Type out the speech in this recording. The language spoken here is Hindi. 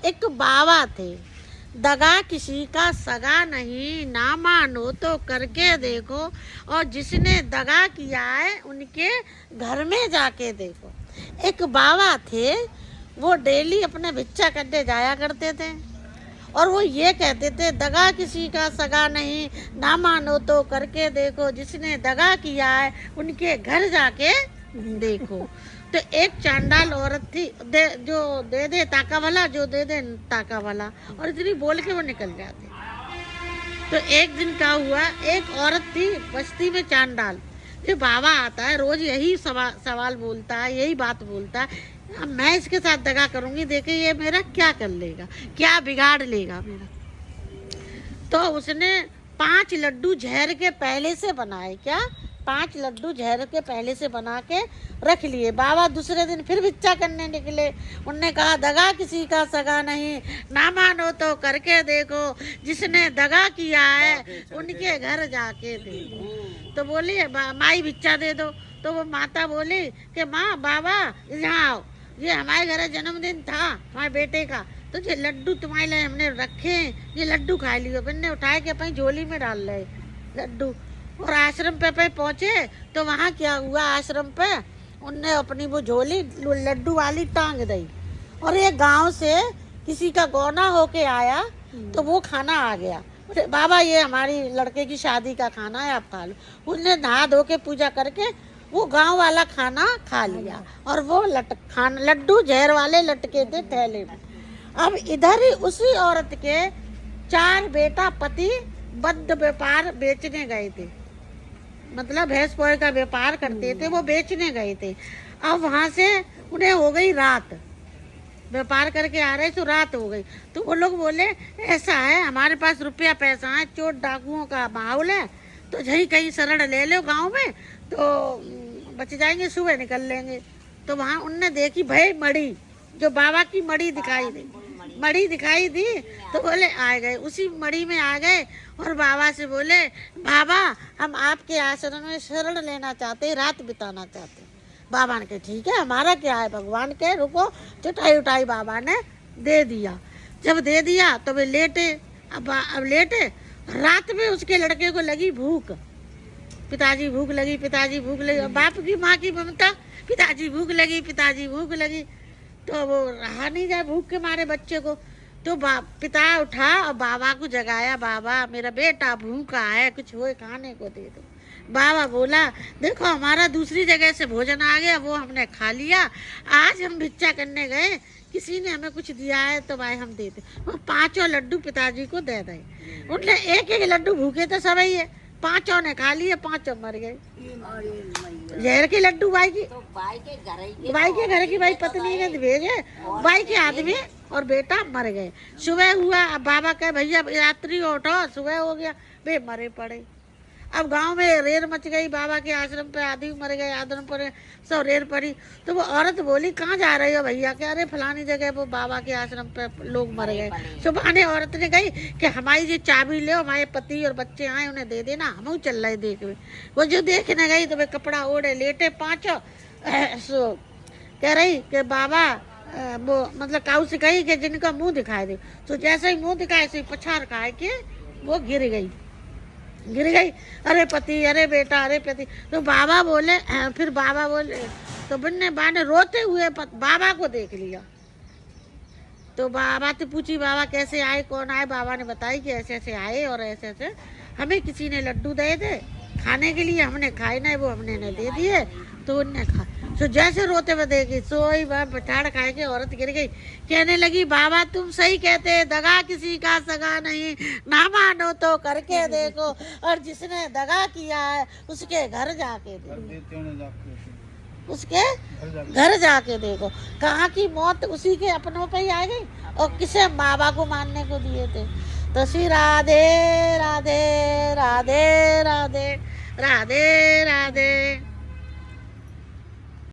एक बाबा थे, दगा किसी का सगा नहीं, ना मानो तो करके देखो, और जिसने दगा किया है उनके घर में जाके देखो। एक बाबा थे, वो डेली अपने भिक्षा करने जाया करते थे और वो ये कहते थे, दगा किसी का सगा नहीं, ना मानो तो करके देखो, जिसने दगा किया है उनके घर जाके देखो। तो एक चांडाल औरत थी, जो दे दे ताका वाला, जो दे दे ताका वाला, और इतनी बोल के वो निकल जाती। तो एक दिन क्या हुआ, एक औरत थी बस्ती में चांडाल, ये बाबा आता है रोज यही सवाल बोलता है, यही बात बोलता है, अब मैं इसके साथ दगा करूंगी, देखे ये मेरा क्या कर लेगा, क्या बिगाड़ लेगा मेरा। तो उसने 5 लड्डू जहर के पहले से बनाए, क्या 5 लड्डू जहर के पहले से बना के रख लिए। बाबा दूसरे दिन फिर भिक्षा करने निकले, उनने कहा, दगा किसी का सगा नहीं, ना मानो तो करके देखो, जिसने दगा किया है उनके घर जाके देखो। तो बोली, माई भिक्षा दे दो। तो वो माता बोली कि माँ, बाबा यहाँ आओ, ये हमारे घर जन्मदिन था हमारे बेटे का, तो ये लड्डू तुम्हारे लिए हमने रखे, ये लड्डू खा लियो। बिन्ने उठाए के अपनी झोली में डाल रहे लड्डू। और आश्रम पे पहुंचे तो वहाँ क्या हुआ, आश्रम पे उनने अपनी वो झोली लड्डू वाली टांग दी, और ये गांव से किसी का गौना होके आया तो वो खाना आ गया। बाबा ये हमारी लड़के की शादी का खाना है, आप खा लो। उनने नहा धो के पूजा करके वो गांव वाला खाना खा लिया, और वो लड्डू जहर वाले लटके थे थैले में। अब इधर ही उसी औरत के 4 बेटा पति बद्ध व्यापार बेचने गए थे, मतलब भैंस पोए का व्यापार करते थे, वो बेचने गए थे। अब वहां से उन्हें हो गई रात, व्यापार करके आ रहे तो रात हो गई। तो वो लोग बोले, ऐसा है हमारे पास रुपया पैसा है, चोर डाकुओं का माहौल है, तो यही कहीं शरण ले लो गांव में, तो बच जाएंगे, सुबह निकल लेंगे। तो वहाँ उनने देखी भाई मड़ी, जो बाबा की मड़ी दिखाई दी, मड़ी दिखाई दी, तो बोले आ गए, उसी मड़ी में आ गए और बाबा से बोले, बाबा हम आपके आश्रम में शरण लेना चाहते, रात बिताना चाहते। बाबा ने कहा ठीक है, हमारा क्या है, भगवान के, रुको। चटाई उठाई बाबा ने दे दिया। जब दे दिया तो वे लेटे। अब लेटे, रात में उसके लड़के को लगी भूख, पिताजी भूख लगी, पिताजी भूख लगी, बाप की माँ की ममता, पिताजी भूख लगी, पिताजी भूख लगी। तो वो रहा नहीं जाए भूख के मारे बच्चे को। तो पिता उठा और बाबा को जगाया, बाबा मेरा बेटा भूखा है, कुछ हो खाने को दे दो। बाबा बोला, देखो हमारा दूसरी जगह से भोजन आ गया, वो हमने खा लिया, आज हम भिक्षा करने गए, किसी ने हमें कुछ दिया है तो भाई हम देते। वो 5 लड्डू पिताजी को दे दे। उनने एक लड्डू भूखे थे सब ही है, 5 ने खा लिए, 5 मर गए। जहर के लड्डू भाई के घर की भाई पत्नी ने भेजे, भाई के आदमी और बेटा मर गए। सुबह हुआ, अब बाबा कहे भैया यात्री उठो, सुबह हो गया, वे मरे पड़े। अब गांव में रेर मच गई, बाबा के आश्रम पे आदमी मर गए, आदम पर सब रेर पड़ी। तो वो औरत बोली, कहाँ जा रही हो भैया, कह अरे फलानी जगह वो बाबा के आश्रम पे लोग मर गए। सुबह ने औरत ने कही कि हमारी जो चाबी ले, हमारे पति और बच्चे आए उन्हें दे देना, हम चल रहे देखने। वो जो देखने गई तो वे कपड़ा ओढ़े लेटे 5 सो कह रही कि बाबा वो मतलब काऊ से कही कि जिनका मुंह दिखाई दे। तो जैसे ही मुंह दिखाए से पछाड़ खाए के वो गिर गई। अरे पति, अरे बेटा, अरे पति। तो बाबा बोले, फिर बाबा बोले, तो बन्ने बा ने रोते हुए बाबा को देख लिया। तो बाबा से पूछी, बाबा कैसे आए, कौन आए। बाबा ने बताई कि ऐसे ऐसे आए और ऐसे ऐसे हमें किसी ने लड्डू दे दे खाने के लिए, हमने खाए ना, वो हमने ने दे दिए, तो उनने खा। तो जैसे रोते हुए देखी, सोई वह पछाड़ खाए के औरत गिर गई। कहने लगी, बाबा तुम सही कहते, दगा किसी का सगा नहीं, ना मानो तो करके देखो, और जिसने दगा किया है उसके घर जाके देखो, उसके घर जाके देखो। कहाँ की मौत उसी के अपनों पे ही आ गई, और किसे बाबा को मानने को दिए थे। तो श्री राधे राधे राधे राधे राधे राधे।